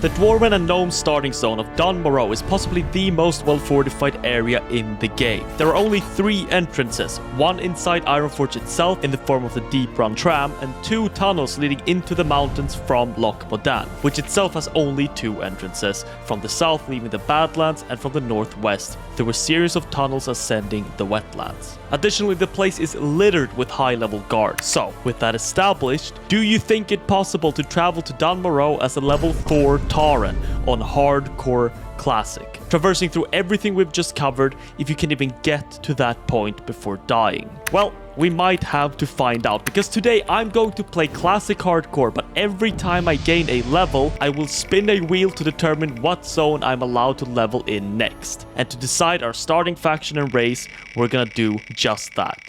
The Dwarven and Gnome starting zone of Don Morrow is possibly the most well-fortified area in the game. There are only 3 entrances, one inside Ironforge itself in the form of the Deep Run Tram, and 2 tunnels leading into the mountains from Loch Modan, which itself has only 2 entrances, from the south leaving the Badlands and from the northwest through a series of tunnels ascending the wetlands. Additionally, the place is littered with high-level guards. So, with that established, do you think it possible to travel to Don Morrow as a level 4 Tauren on Hardcore Classic, traversing through everything we've just covered if you can even get to that point before dying? Well, we might have to find out, because today I'm going to play Classic Hardcore, but every time I gain a level, I will spin a wheel to determine what zone I'm allowed to level in next. And to decide our starting faction and race, we're gonna do just that.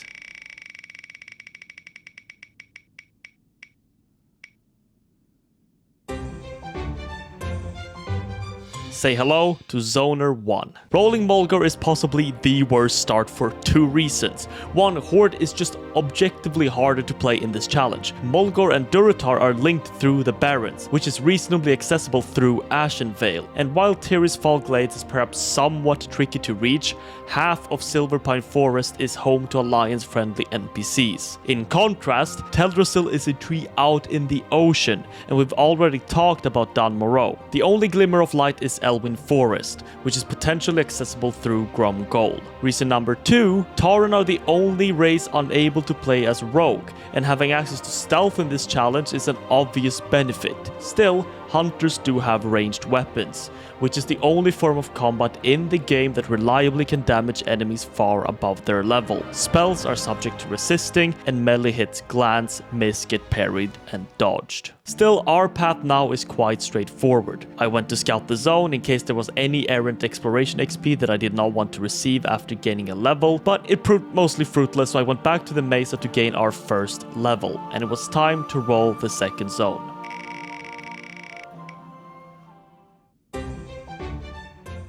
Say hello to Zoner 1. Rolling Mulgar is possibly the worst start for 2 reasons. 1, Horde is just objectively harder to play in this challenge. Mulgar and Durotar are linked through the Barrens, which is reasonably accessible through Ashenvale. And while Tirisfal Glades is perhaps somewhat tricky to reach, half of Silverpine Forest is home to Alliance-friendly NPCs. In contrast, Teldrassil is a tree out in the ocean, and we've already talked about Don Morrow. The only glimmer of light is Elwyn Forest, which is potentially accessible through Grom Gold. Reason number 2, Tauren are the only race unable to play as rogue, and having access to stealth in this challenge is an obvious benefit. Still, hunters do have ranged weapons, which is the only form of combat in the game that reliably can damage enemies far above their level. Spells are subject to resisting, and melee hits glance, miss, get parried, and dodged. Still, our path now is quite straightforward. I went to scout the zone in case there was any errant exploration XP that I did not want to receive after gaining a level, but it proved mostly fruitless, so I went back to the mesa to gain our first level, and it was time to roll the second zone.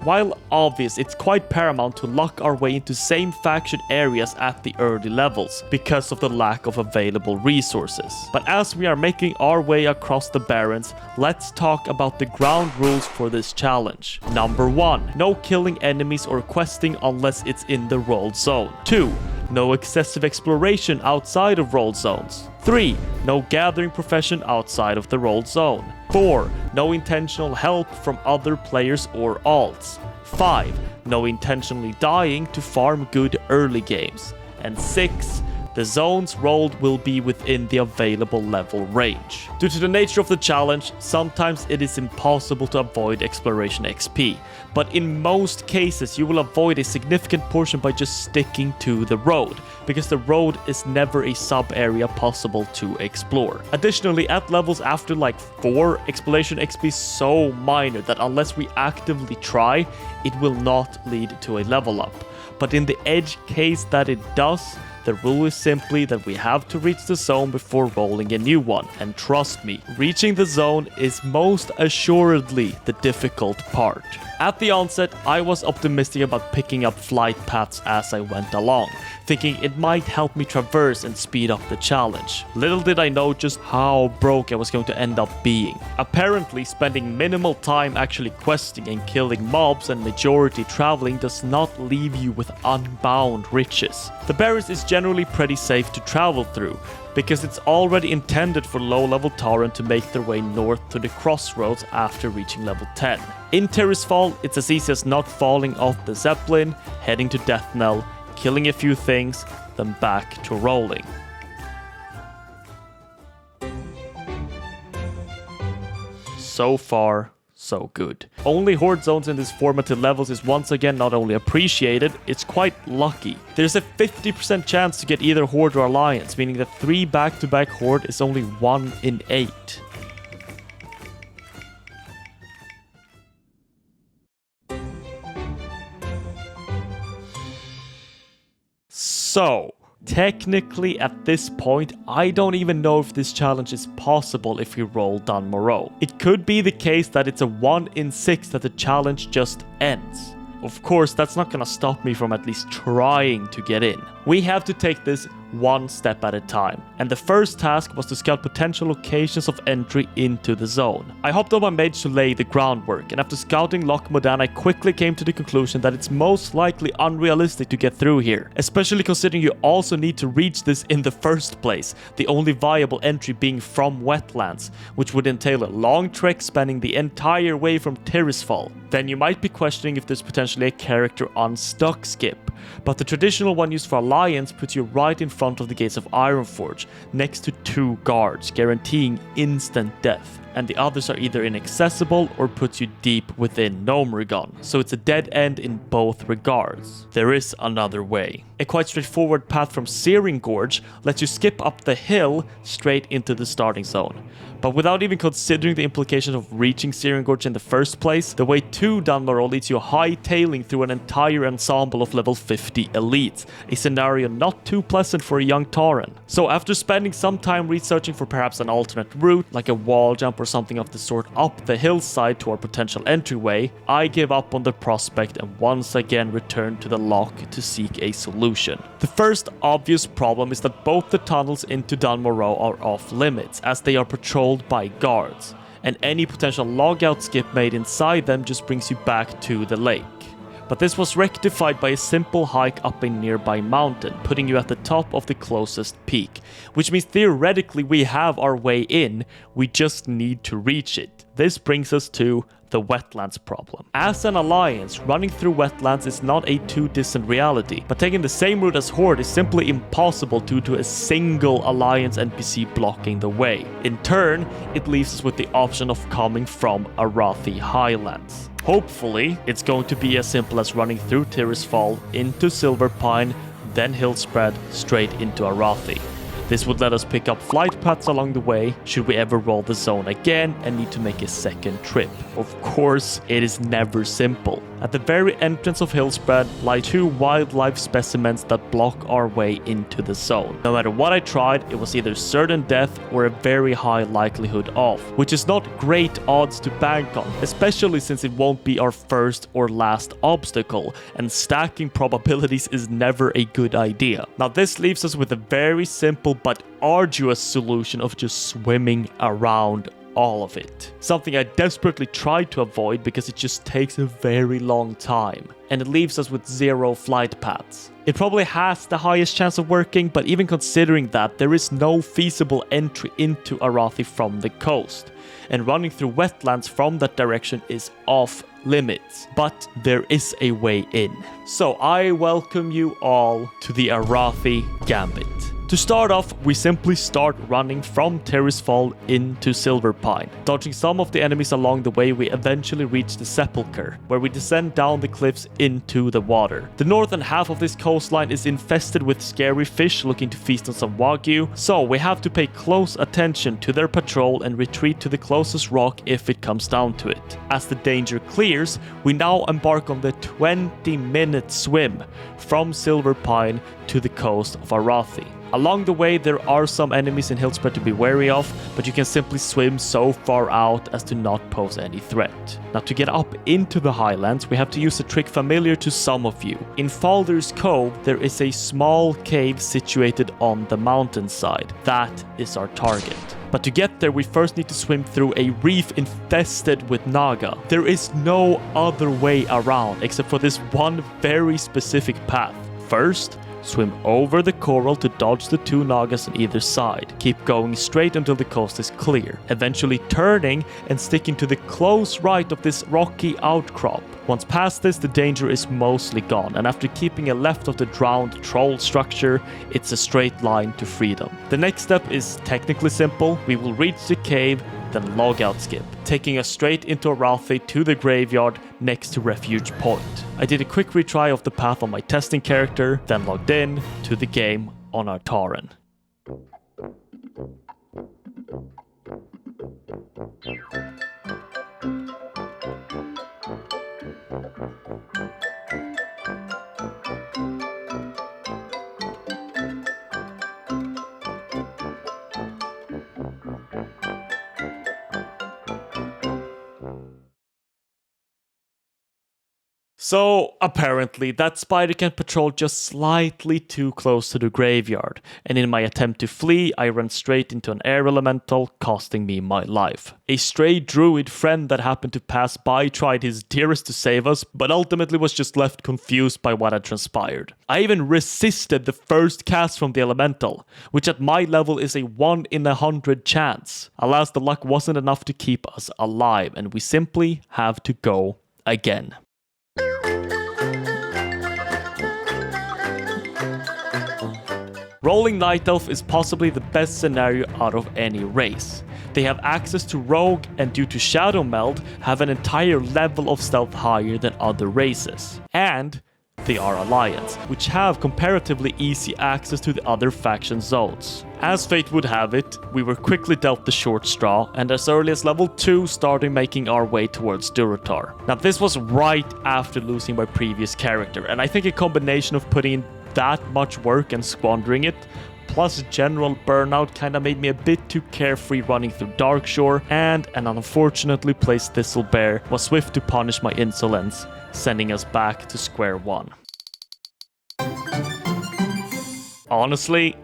While obvious, it's quite paramount to lock our way into same faction areas at the early levels, because of the lack of available resources. But as we are making our way across the Barrens, let's talk about the ground rules for this challenge. Number 1, no killing enemies or questing unless it's in the rolled zone. 2, no excessive exploration outside of rolled zones. 3, no gathering profession outside of the rolled zone. 4, no intentional help from other players or alts. 5, no intentionally dying to farm good early games. And 6, the zones rolled will be within the available level range. Due to the nature of the challenge, sometimes it is impossible to avoid exploration XP, but in most cases you will avoid a significant portion by just sticking to the road, because the road is never a sub-area possible to explore. Additionally, at levels after like 4, exploration XP is so minor that unless we actively try, it will not lead to a level up. But in the edge case that it does, the rule is simply that we have to reach the zone before rolling a new one, and trust me, reaching the zone is most assuredly the difficult part. At the onset, I was optimistic about picking up flight paths as I went along, thinking it might help me traverse and speed up the challenge. Little did I know just how broke I was going to end up being. Apparently, spending minimal time actually questing and killing mobs and majority traveling does not leave you with unbound riches. The Barrens is generally pretty safe to travel through, because it's already intended for low-level Tauren to make their way north to the crossroads after reaching level 10. In Tirisfal, it's as easy as not falling off the Zeppelin, heading to Deathnell, killing a few things, then back to rolling. So far, so good. Only Horde zones in this formative levels is once again not only appreciated, it's quite lucky. There's a 50% chance to get either Horde or Alliance, meaning that 3 back-to-back Horde is only 1 in 8. So, technically at this point, I don't even know if this challenge is possible if we roll Don Morrow. It could be the case that it's a 1 in 6 that the challenge just ends. Of course, that's not gonna stop me from at least trying to get in. We have to take this one step at a time. And the first task was to scout potential locations of entry into the zone. I hopped on my mage to lay the groundwork, and after scouting Loch Modan, I quickly came to the conclusion that it's most likely unrealistic to get through here, especially considering you also need to reach this in the first place, the only viable entry being from wetlands, which would entail a long trek spanning the entire way from Tirisfal. Then you might be questioning if there's potentially a character unstuck skip, but the traditional one used for Alliance puts you right in front of the gates of Ironforge, next to 2 guards, guaranteeing instant death. And the others are either inaccessible or put you deep within Gnomeregan, so it's a dead end in both regards. There is another way. A quite straightforward path from Searing Gorge lets you skip up the hill straight into the starting zone. But without even considering the implications of reaching Searing Gorge in the first place, the way to Dunmorrow leads you hightailing through an entire ensemble of level 50 elites, a scenario not too pleasant for a young Tauren. So after spending some time researching for perhaps an alternate route, like a wall jump or something of the sort up the hillside to our potential entryway, I give up on the prospect and once again return to the loch to seek a solution. The first obvious problem is that both the tunnels into Dunmorrow are off limits, as they are patrolled by guards, and any potential logout skip made inside them just brings you back to the lake. But this was rectified by a simple hike up a nearby mountain, putting you at the top of the closest peak, which means theoretically we have our way in, we just need to reach it. This brings us to the wetlands problem. As an alliance, running through wetlands is not a too distant reality, but taking the same route as Horde is simply impossible due to a single alliance NPC blocking the way. In turn, it leaves us with the option of coming from Arathi Highlands. Hopefully, it's going to be as simple as running through Tirisfal into Silverpine, then Hillspread straight into Arathi. This would let us pick up flight paths along the way should we ever roll the zone again and need to make a second trip. Of course, it is never simple. At the very entrance of Hillspread lie 2 wildlife specimens that block our way into the zone. No matter what I tried, it was either certain death or a very high likelihood of, which is not great odds to bank on, especially since it won't be our first or last obstacle, and stacking probabilities is never a good idea. Now this leaves us with a very simple but arduous solution of just swimming around all of it. Something I desperately tried to avoid because it just takes a very long time, and it leaves us with 0 flight paths. It probably has the highest chance of working, but even considering that, there is no feasible entry into Arathi from the coast, and running through wetlands from that direction is off limits, but there is a way in. So I welcome you all to the Arathi Gambit. To start off, we simply start running from Tirisfal into Silverpine. Dodging some of the enemies along the way, we eventually reach the Sepulchre, where we descend down the cliffs into the water. The northern half of this coastline is infested with scary fish looking to feast on some wagyu, so we have to pay close attention to their patrol and retreat to the closest rock if it comes down to it. As the danger clears, we now embark on the 20-minute swim from Silverpine to the coast of Arathi. Along the way, there are some enemies in Hillspread to be wary of, but you can simply swim so far out as to not pose any threat. Now, to get up into the highlands, we have to use a trick familiar to some of you. In Falder's Cove, there is a small cave situated on the mountainside. That is our target. But to get there, we first need to swim through a reef infested with Naga. There is no other way around except for this one very specific path. First, swim over the coral to dodge the 2 Nagas on either side. Keep going straight until the coast is clear, eventually turning and sticking to the close right of this rocky outcrop. Once past this, the danger is mostly gone, and after keeping a left of the drowned troll structure, it's a straight line to freedom. The next step is technically simple. We will reach the cave, then log out skip, taking us straight into Arathi to the graveyard next to Refuge Point. I did a quick retry of the path on my testing character, then logged in to the game on our Tauren. So, apparently, that spider can patrol just slightly too close to the graveyard, and in my attempt to flee, I ran straight into an air elemental, costing me my life. A stray druid friend that happened to pass by tried his dearest to save us, but ultimately was just left confused by what had transpired. I even resisted the first cast from the elemental, which at my level is a 1 in 100 chance. Alas, the luck wasn't enough to keep us alive, and we simply have to go again. Rolling Night Elf is possibly the best scenario out of any race. They have access to Rogue and due to Shadow Meld have an entire level of stealth higher than other races. And they are Alliance, which have comparatively easy access to the other faction zones. As fate would have it, we were quickly dealt the short straw and as early as level 2 started making our way towards Durotar. Now this was right after losing my previous character, and I think a combination of putting in that much work and squandering it, plus general burnout kinda made me a bit too carefree running through Darkshore, and an unfortunately placed Thistlebear was swift to punish my insolence, sending us back to square one. Honestly,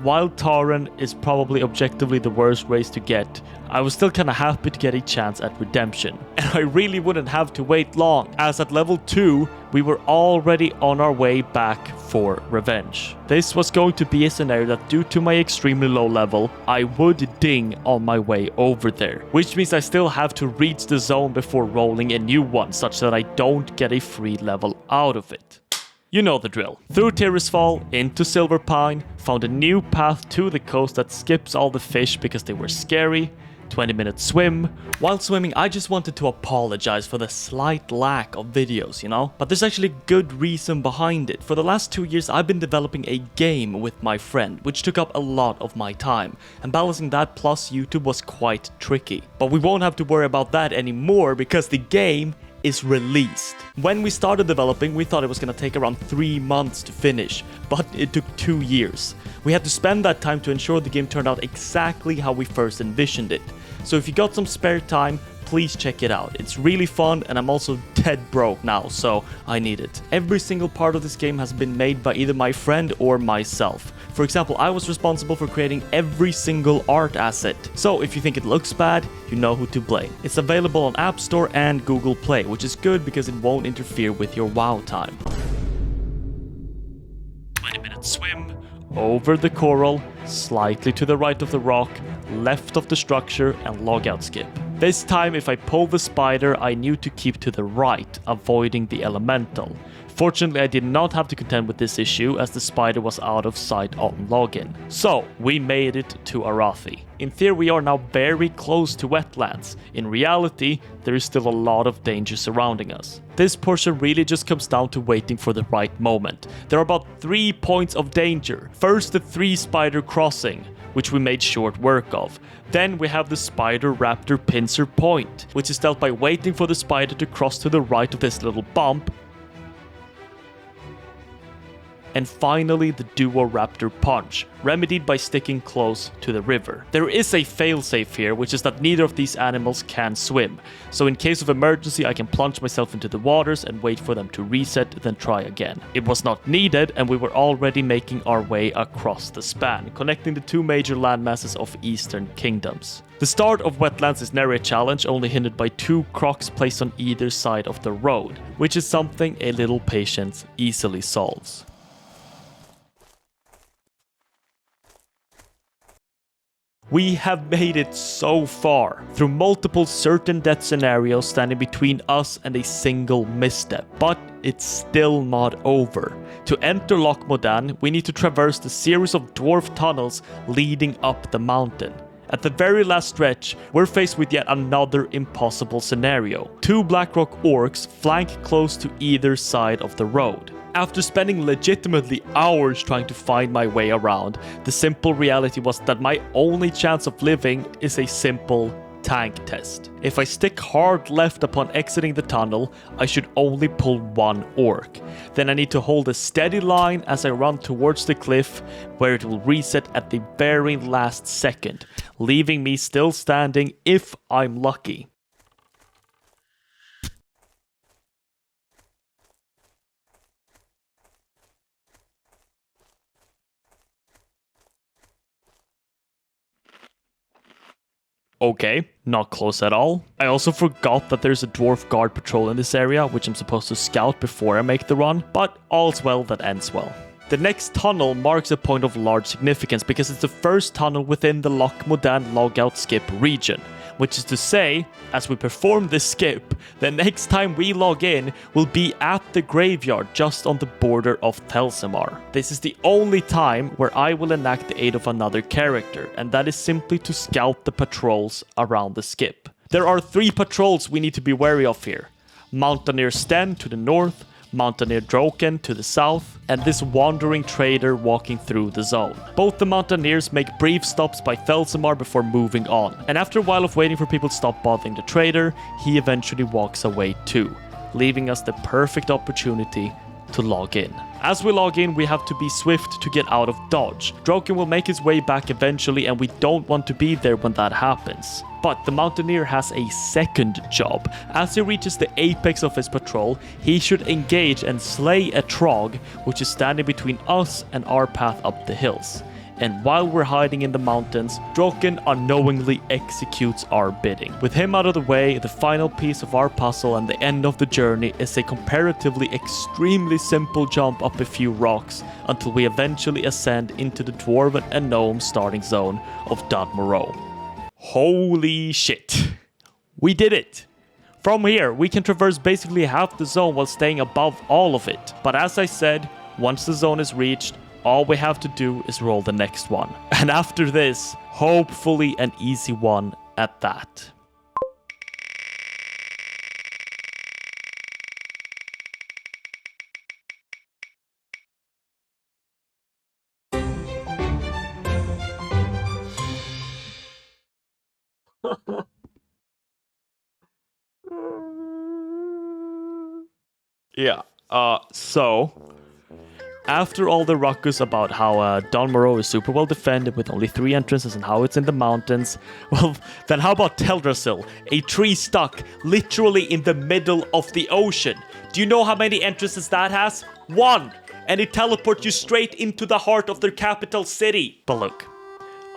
while Tauren is probably objectively the worst race to get, I was still kinda happy to get a chance at redemption. And I really wouldn't have to wait long, as at level 2, we were already on our way back for revenge. This was going to be a scenario that due to my extremely low level, I would ding on my way over there. Which means I still have to reach the zone before rolling a new one, such that I don't get a free level out of it. You know the drill. Through Tirisfal, into Silverpine, found a new path to the coast that skips all the fish because they were scary, 20-minute swim. While swimming, I just wanted to apologize for the slight lack of videos, you know? But there's actually good reason behind it. For the last 2 years, I've been developing a game with my friend, which took up a lot of my time. And balancing that plus YouTube was quite tricky. But we won't have to worry about that anymore because the game is released. When we started developing, we thought it was gonna take around 3 months to finish, but it took 2 years. We had to spend that time to ensure the game turned out exactly how we first envisioned it. So if you got some spare time, please check it out. It's really fun and I'm also dead broke now, so I need it. Every single part of this game has been made by either my friend or myself. For example, I was responsible for creating every single art asset. So if you think it looks bad, you know who to blame. It's available on App Store and Google Play, which is good because it won't interfere with your WoW time. 20-minute swim, over the coral, slightly to the right of the rock, left of the structure, and logout skip. This time, if I pulled the spider, I knew to keep to the right, avoiding the elemental. Fortunately, I did not have to contend with this issue as the spider was out of sight on login. So, we made it to Arathi. In theory, we are now very close to wetlands. In reality, there is still a lot of danger surrounding us. This portion really just comes down to waiting for the right moment. There are about 3 points of danger. First, the 3 spider crossing, which we made short work of. Then we have the Spider Raptor Pincer Point, which is dealt by waiting for the spider to cross to the right of this little bump. And finally, the Duo Raptor Punch, remedied by sticking close to the river. There is a failsafe here, which is that neither of these animals can swim. So in case of emergency, I can plunge myself into the waters and wait for them to reset, then try again. It was not needed, and we were already making our way across the span, connecting the 2 major landmasses of Eastern Kingdoms. The start of Wetlands is nary a challenge, only hindered by 2 crocs placed on either side of the road, which is something a little patience easily solves. We have made it so far, through multiple certain death scenarios standing between us and a single misstep, but it's still not over. To enter Loch Modan, we need to traverse the series of dwarf tunnels leading up the mountain. At the very last stretch, we're faced with yet another impossible scenario. 2 Blackrock orcs flank close to either side of the road. After spending legitimately hours trying to find my way around, the simple reality was that my only chance of living is a simple tank test. If I stick hard left upon exiting the tunnel, I should only pull 1 orc. Then I need to hold a steady line as I run towards the cliff, where it will reset at the very last second, leaving me still standing if I'm lucky. Okay, not close at all. I also forgot that there's a dwarf guard patrol in this area, which I'm supposed to scout before I make the run, but all's well that ends well. The next tunnel marks a point of large significance because it's the first tunnel within the Loch Modan logout skip region. Which is to say, as we perform this skip, the next time we log in will be at the graveyard just on the border of Telsimar. This is the only time where I will enact the aid of another character, and that is simply to scout the patrols around the skip. There are 3 patrols we need to be wary of here. Mountaineer Sten to the north, Mountaineer Droken to the south, and this wandering trader walking through the zone. Both the Mountaineers make brief stops by Telsimar before moving on, and after a while of waiting for people to stop bothering the trader, he eventually walks away too, leaving us the perfect opportunity to log in. As we log in, we have to be swift to get out of dodge. Droken will make his way back eventually, and we don't want to be there when that happens. But the Mountaineer has a second job. As he reaches the apex of his patrol, he should engage and slay a Trog, which is standing between us and our path up the hills. And while we're hiding in the mountains, Droken unknowingly executes our bidding. With him out of the way, the final piece of our puzzle and the end of the journey is a comparatively extremely simple jump up a few rocks until we eventually ascend into the Dwarven and Gnome starting zone of Dad Moreau. Holy shit. We did it! From here, we can traverse basically half the zone while staying above all of it. But as I said, once the zone is reached, all we have to do is roll the next one. And after this, hopefully an easy one at that. Yeah, after all the ruckus about how Dad Moreau is super well defended with only 3 entrances and how it's in the mountains, well, then how about Teldrassil, a tree stuck literally in the middle of the ocean? Do you know how many entrances that has? 1! And it teleports you straight into the heart of their capital city. But look,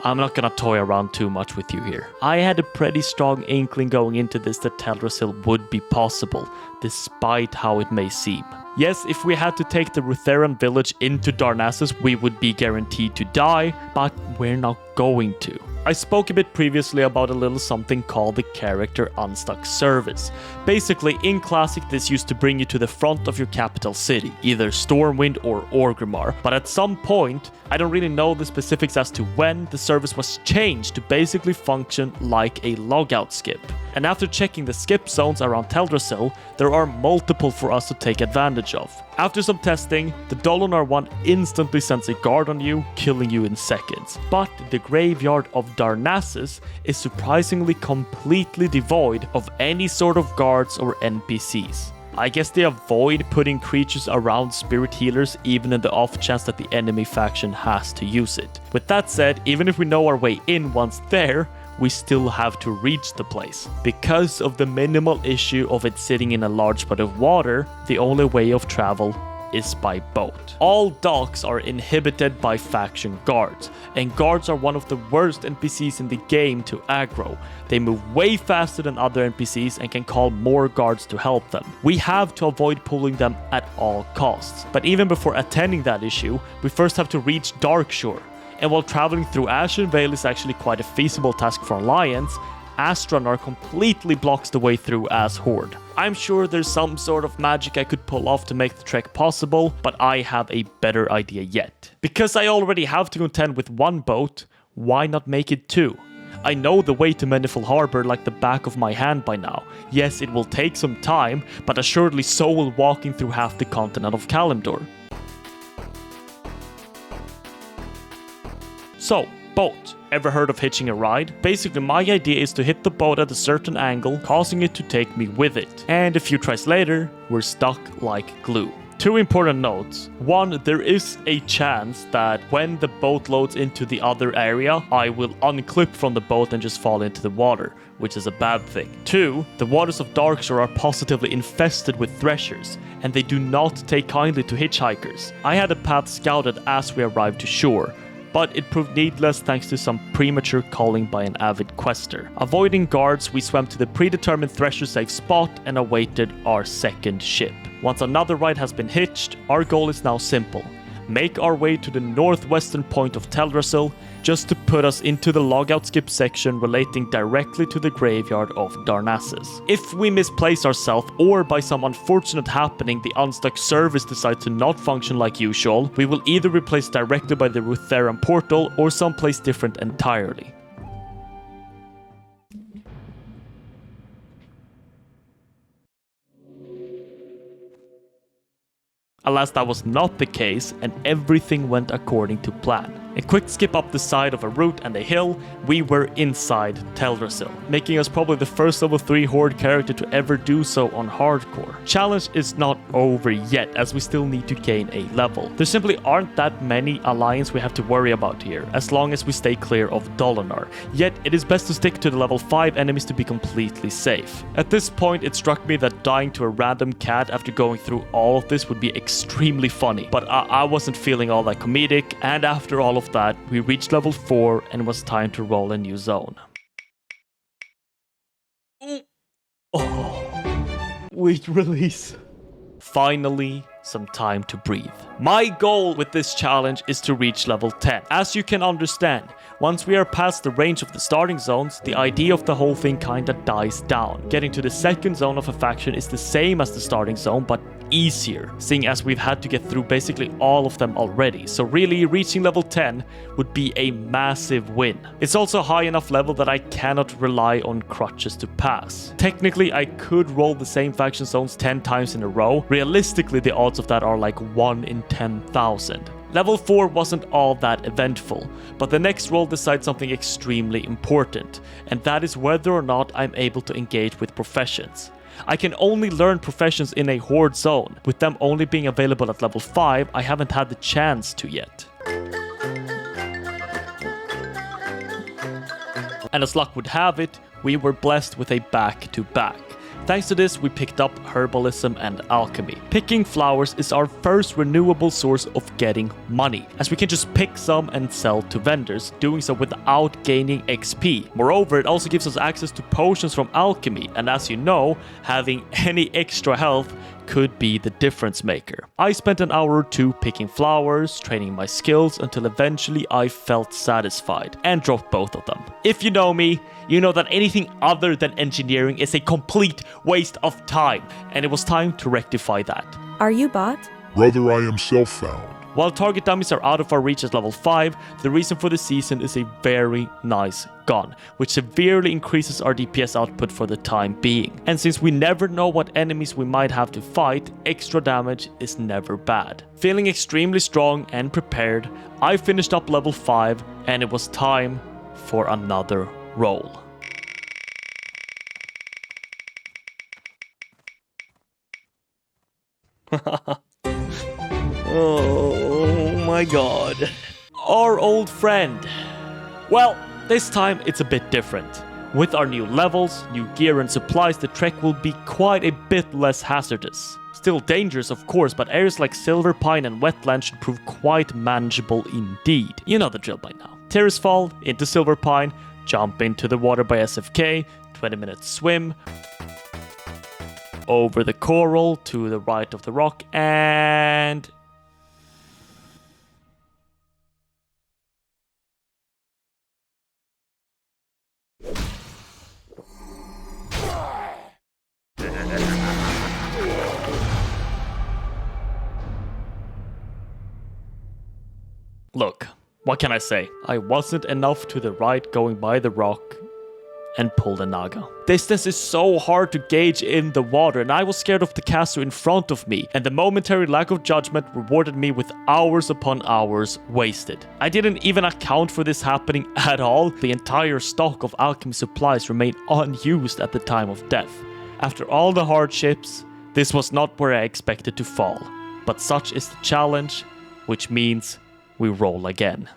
I'm not gonna toy around too much with you here. I had a pretty strong inkling going into this that Teldrassil would be possible, despite how it may seem. Yes, if we had to take the Rutheran village into Darnassus, we would be guaranteed to die, but we're not going to. I spoke a bit previously about a little something called the Character Unstuck service. Basically, in Classic, this used to bring you to the front of your capital city, either Stormwind or Orgrimmar, but at some point, I don't really know the specifics as to when the service was changed to basically function like a logout skip. And after checking the skip zones around Teldrassil, there are multiple for us to take advantage of. After some testing, the Dolonar one instantly sends a guard on you, killing you in seconds. But the graveyard of Darnassus is surprisingly completely devoid of any sort of guards or NPCs. I guess they avoid putting creatures around spirit healers even in the off chance that the enemy faction has to use it. With that said, even if we know our way in once there, we still have to reach the place. Because of the minimal issue of it sitting in a large body of water, the only way of travel is by boat. All docks are inhibited by faction guards, and guards are one of the worst NPCs in the game to aggro. They move way faster than other NPCs and can call more guards to help them. We have to avoid pulling them at all costs. But even before attending that issue, we first have to reach Darkshore. And while traveling through Ashen Vale is actually quite a feasible task for Alliance, Astranar completely blocks the way through as Horde. I'm sure there's some sort of magic I could pull off to make the trek possible, but I have a better idea yet. Because I already have to contend with 1 boat, why not make it 2? I know the way to Meniful Harbor like the back of my hand by now. Yes, it will take some time, but assuredly so will walking through half the continent of Kalimdor. So, boat. Ever heard of hitching a ride? Basically, my idea is to hit the boat at a certain angle, causing it to take me with it. And a few tries later, we're stuck like glue. 2 important notes. 1, there is a chance that when the boat loads into the other area, I will unclip from the boat and just fall into the water, which is a bad thing. 2, the waters of Darkshore are positively infested with threshers, and they do not take kindly to hitchhikers. I had a path scouted as we arrived to shore, but it proved needless thanks to some premature calling by an avid quester. Avoiding guards, we swam to the predetermined thresher safe spot and awaited our second ship. Once another ride has been hitched, our goal is now simple. Make our way to the northwestern point of Teldrassil, just to put us into the logout skip section relating directly to the graveyard of Darnassus. If we misplace ourselves, or by some unfortunate happening the unstuck service decides to not function like usual, we will either replace directly by the Rutheran portal or someplace different entirely. Alas, that was not the case, and everything went according to plan. A quick skip up the side of a route and a hill, we were inside Teldrassil, making us probably the first level 3 Horde character to ever do so on Hardcore. Challenge is not over yet, as we still need to gain a level. There simply aren't that many alliance we have to worry about here, as long as we stay clear of Dolinar. Yet, it is best to stick to the level 5 enemies to be completely safe. At this point, it struck me that dying to a random cat after going through all of this would be extremely funny, but I wasn't feeling all that comedic, and after all of that, we reached level 4 and it was time to roll a new zone. Oh, wait, release. Finally, some time to breathe. My goal with this challenge is to reach level 10. As you can understand, once we are past the range of the starting zones, the idea of the whole thing kinda dies down. Getting to the second zone of a faction is the same as the starting zone, but easier, seeing as we've had to get through basically all of them already. So really, reaching level 10 would be a massive win. It's also high enough level that I cannot rely on crutches to pass. Technically, I could roll the same faction zones 10 times in a row. Realistically, the odds of that are like 1 in 10,000. Level 4 wasn't all that eventful, but the next roll decides something extremely important, and that is whether or not I'm able to engage with professions. I can only learn professions in a Horde zone. With them only being available at level 5, I haven't had the chance to yet. And as luck would have it, we were blessed with a back-to-back. Thanks to this, we picked up herbalism and alchemy. Picking flowers is our first renewable source of getting money, as we can just pick some and sell to vendors, doing so without gaining XP. Moreover, it also gives us access to potions from alchemy, and as you know, having any extra health could be the difference maker. I spent an hour or two picking flowers, training my skills until eventually I felt satisfied, and dropped both of them. If you know me, you know that anything other than engineering is a complete waste of time, and it was time to rectify that. Are you bot? Rather, I am self-found. While target dummies are out of our reach at level 5, the reason for the season is a very nice gun, which severely increases our DPS output for the time being. And since we never know what enemies we might have to fight, extra damage is never bad. Feeling extremely strong and prepared, I finished up level 5, and it was time for another roll. Oh my god. Our old friend. Well, this time it's a bit different. With our new levels, new gear and supplies, the trek will be quite a bit less hazardous. Still dangerous, of course, but areas like Silver Pine and Wetland should prove quite manageable indeed. You know the drill by now. Terrace Fall, into Silver Pine, jump into the water by SFK, 20-minute swim, over the coral to the right of the rock, and... Look, what can I say? I wasn't enough to the right going by the rock and pulled a Naga. Distance is so hard to gauge in the water, and I was scared of the caster in front of me, and the momentary lack of judgment rewarded me with hours upon hours wasted. I didn't even account for this happening at all. The entire stock of alchemy supplies remained unused at the time of death. After all the hardships, this was not where I expected to fall. But such is the challenge, which means we roll again.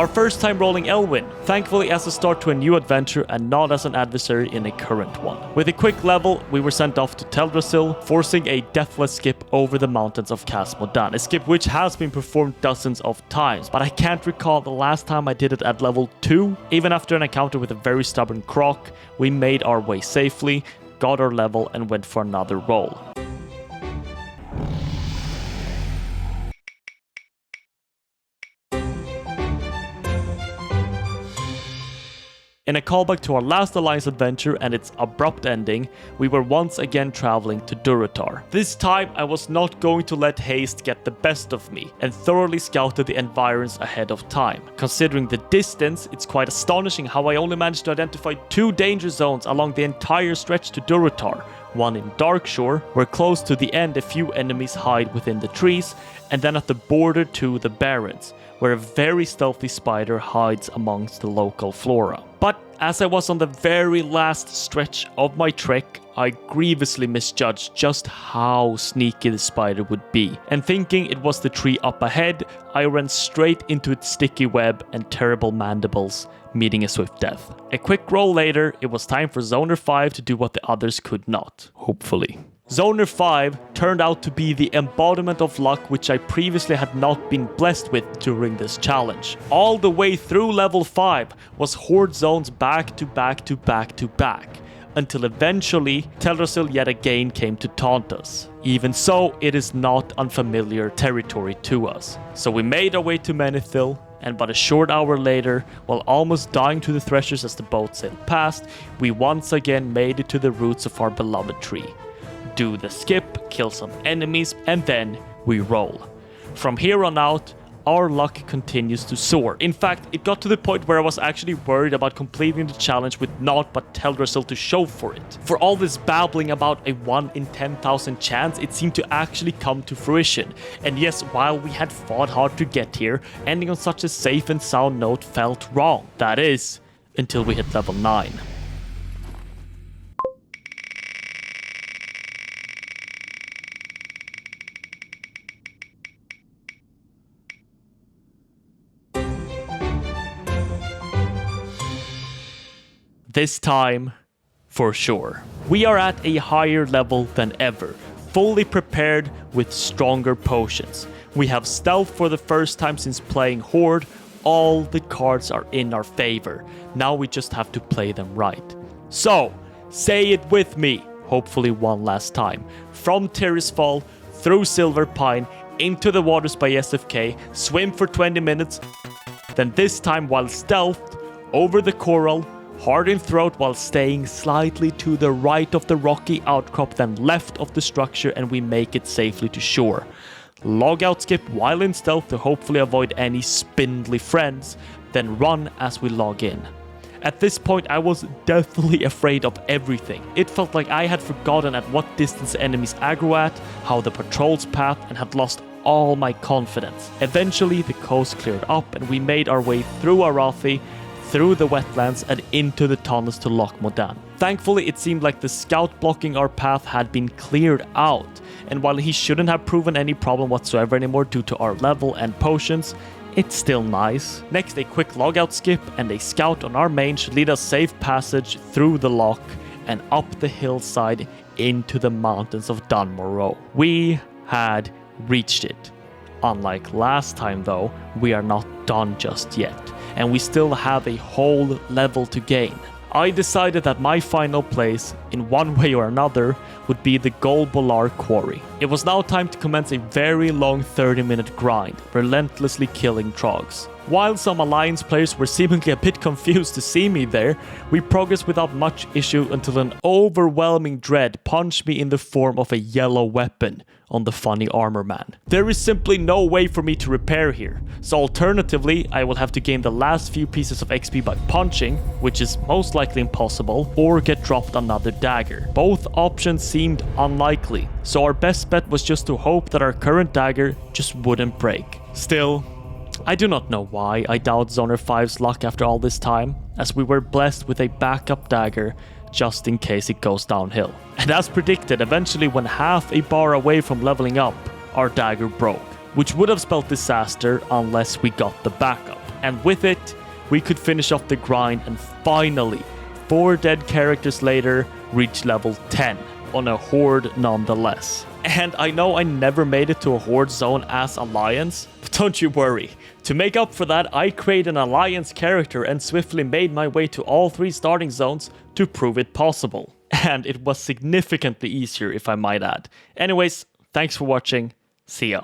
Our first time rolling Elwyn, thankfully as a start to a new adventure and not as an adversary in a current one. With a quick level, we were sent off to Teldrassil, forcing a deathless skip over the mountains of Casmodan, a skip which has been performed dozens of times, but I can't recall the last time I did it at level 2. Even after an encounter with a very stubborn croc, we made our way safely, got our level and went for another roll. In a callback to our last Alliance adventure and its abrupt ending, we were once again traveling to Durotar. This time I was not going to let haste get the best of me and thoroughly scouted the environs ahead of time. Considering the distance, it's quite astonishing how I only managed to identify 2 danger zones along the entire stretch to Durotar. One in Darkshore, where close to the end a few enemies hide within the trees, and then at the border to the Barrens, where a very stealthy spider hides amongst the local flora. But as I was on the very last stretch of my trek, I grievously misjudged just how sneaky the spider would be, and thinking it was the tree up ahead, I ran straight into its sticky web and terrible mandibles, meeting a swift death. A quick roll later, it was time for Zoner 5 to do what the others could not, hopefully. Zoner 5 turned out to be the embodiment of luck which I previously had not been blessed with during this challenge. All the way through level 5 was horde zones back to back to back to back, until eventually Teldrassil yet again came to taunt us. Even so, it is not unfamiliar territory to us. So we made our way to Menethil, and but a short hour later, while almost dying to the threshers as the boat sailed past, we once again made it to the roots of our beloved tree. Do the skip, kill some enemies, and then we roll. From here on out, our luck continues to soar. In fact, it got to the point where I was actually worried about completing the challenge with naught but Teldrassil to show for it. For all this babbling about a 1 in 10,000 chance, it seemed to actually come to fruition. And yes, while we had fought hard to get here, ending on such a safe and sound note felt wrong. That is, until we hit level 9. This time, for sure. We are at a higher level than ever, fully prepared with stronger potions. We have stealth for the first time since playing Horde. All the cards are in our favor. Now we just have to play them right. So, say it with me, hopefully one last time. From Tirisfal, through Silver Pine, into the waters by SFK, swim for 20 minutes, then this time while stealthed, over the coral, hard in throat while staying slightly to the right of the rocky outcrop, then left of the structure, and we make it safely to shore. Log out skip while in stealth to hopefully avoid any spindly friends, then run as we log in. At this point, I was deathly afraid of everything. It felt like I had forgotten at what distance enemies aggro at, how the patrols path, and had lost all my confidence. Eventually, the coast cleared up and we made our way through Arathi, through the wetlands and into the tunnels to Loch Modan. Thankfully, it seemed like the scout blocking our path had been cleared out, and while he shouldn't have proven any problem whatsoever anymore due to our level and potions, it's still nice. Next, a quick logout skip and a scout on our main should lead us safe passage through the loch and up the hillside into the mountains of Dunmorrow. We had reached it. Unlike last time though, we are not done just yet, and we still have a whole level to gain. I decided that my final place, in one way or another, would be the Golbolar Quarry. It was now time to commence a very long 30-minute grind, relentlessly killing trogs. While some Alliance players were seemingly a bit confused to see me there, we progressed without much issue until an overwhelming dread punched me in the form of a yellow weapon on the funny armor man. There is simply no way for me to repair here, so alternatively I will have to gain the last few pieces of XP by punching, which is most likely impossible, or get dropped another dagger. Both options seemed unlikely, so our best bet was just to hope that our current dagger just wouldn't break. Still, I do not know why I doubt Zoner 5's luck after all this time, as we were blessed with a backup dagger just in case it goes downhill. And as predicted, eventually when half a bar away from leveling up, our dagger broke, which would have spelled disaster unless we got the backup. And with it, we could finish off the grind and finally, 4 dead characters later, reach level 10 on a horde nonetheless. And I know I never made it to a horde zone as Alliance, but don't you worry. To make up for that, I created an Alliance character and swiftly made my way to all 3 starting zones to prove it possible. And it was significantly easier, if I might add. Anyways, thanks for watching. See ya.